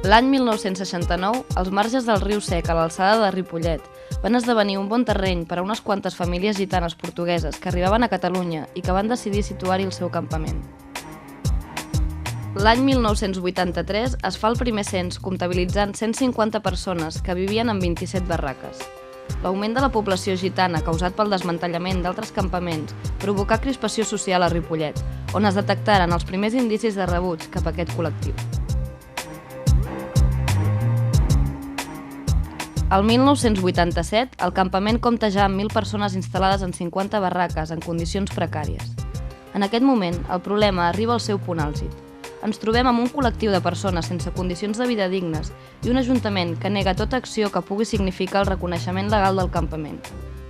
L'any 1969, els marges del riu Sec a l'alçada de Ripollet van esdevenir un bon terreny per a unes quantes famílies gitanes portugueses que arribaven a Catalunya i que van decidir situar-hi el seu campament. L'any 1983 es fa el primer cens comptabilitzant 150 persones que vivien en 27 barraques. L'augment de la població gitana causat pel desmantellament d'altres campaments provocà crispació social a Ripollet, on es detectaren els primers indicis de rebuig cap a aquest col·lectiu. Al 1987, el campament compta ja amb 1.000 persones instal·lades en 50 barraques en condicions precàries. En aquest moment, el problema arriba al seu punt àlgid. Ens trobem amb un col·lectiu de persones sense condicions de vida dignes i un ajuntament que nega tota acció que pugui significar el reconeixement legal del campament,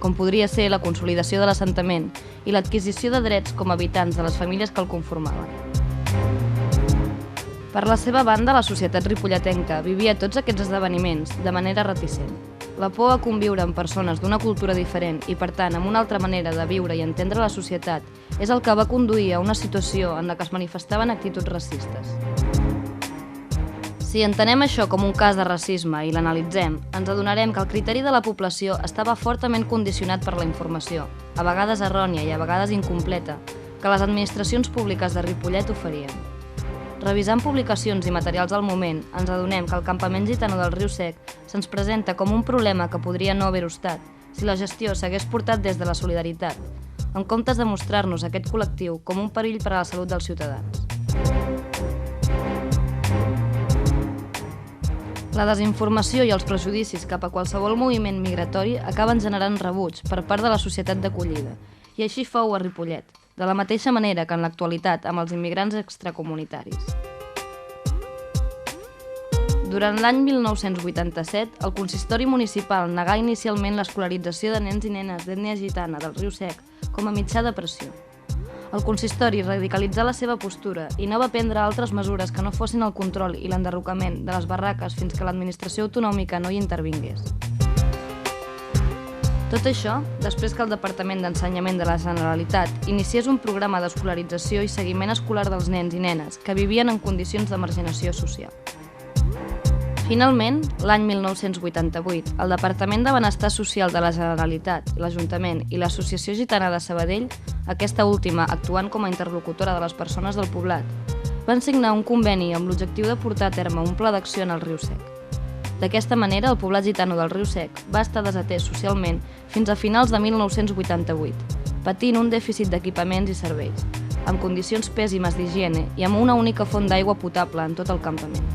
com podria ser la consolidació de l'assentament i l'adquisició de drets com a habitants de les famílies que el conformaven. Per la seva banda, la societat ripolletenca vivia tots aquests esdeveniments de manera reticent. La por a conviure amb persones d'una cultura diferent i, per tant, amb una altra manera de viure i entendre la societat és el que va conduir a una situació en la que es manifestaven actituds racistes. Si entenem això com un cas de racisme i l'analitzem, ens adonarem que el criteri de la població estava fortament condicionat per la informació, a vegades errònia i a vegades incompleta, que les administracions públiques de Ripollet oferien. Revisant publicacions i materials al moment, ens adonem que el campament gitano del riu Sec se'ns presenta com un problema que podria no haver-ho estat si la gestió s'hagués portat des de la solidaritat, en comptes de mostrar-nos aquest col·lectiu com un perill per a la salut dels ciutadans. La desinformació i els prejudicis cap a qualsevol moviment migratori acaben generant rebuig per part de la societat d'acollida, i així fou a Ripollet, de la mateixa manera que en l'actualitat amb els immigrants extracomunitaris. Durant l'any 1987, el consistori municipal negà inicialment l'escolarització de nens i nenes d'ètnia gitana del riu Sec com a mitjà de pressió. El consistori radicalitzà la seva postura i no va prendre altres mesures que no fossin el control i l'enderrocament de les barraques fins que l'administració autonòmica no hi intervingués. Tot això, després que el Departament d'Ensenyament de la Generalitat iniciés un programa d'escolarització i seguiment escolar dels nens i nenes que vivien en condicions de marginació social. Finalment, l'any 1988, el Departament de Benestar Social de la Generalitat, l'Ajuntament i l'Associació Gitana de Sabadell, aquesta última actuant com a interlocutora de les persones del poblat, van signar un conveni amb l'objectiu de portar a terme un pla d'acció en el riu Sec. D'aquesta manera, el poblat gitano del riu Sec va estar desatès socialment fins a finals de 1988, patint un dèficit d'equipaments i serveis, amb condicions pèssimes d'higiene i amb una única font d'aigua potable en tot el campament.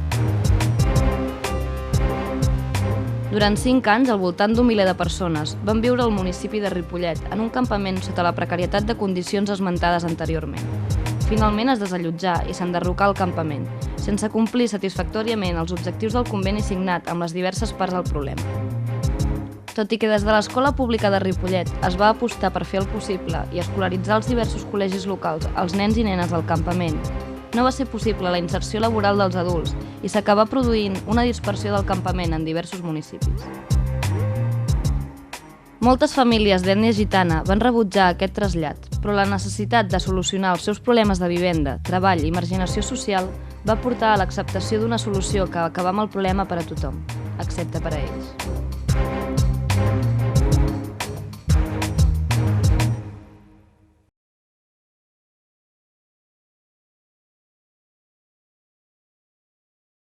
Durant 5 anys, al voltant d'un miler de persones van viure al municipi de Ripollet en un campament sota la precarietat de condicions esmentades anteriorment. Finalment es desallotjà i s'enderrocà el campament, sense complir satisfactòriament els objectius del conveni signat amb les diverses parts del problema. Tot i que des de l'Escola Pública de Ripollet es va apostar per fer el possible i escolaritzar als diversos col·legis locals els nens i nenes del campament, no va ser possible la inserció laboral dels adults i s'acabà produint una dispersió del campament en diversos municipis. Moltes famílies d'ètnia gitana van rebutjar aquest trasllat, però la necessitat de solucionar els seus problemes de vivenda, treball i marginació social va portar a l'acceptació d'una solució que acabava amb el problema per a tothom, excepte per a ells.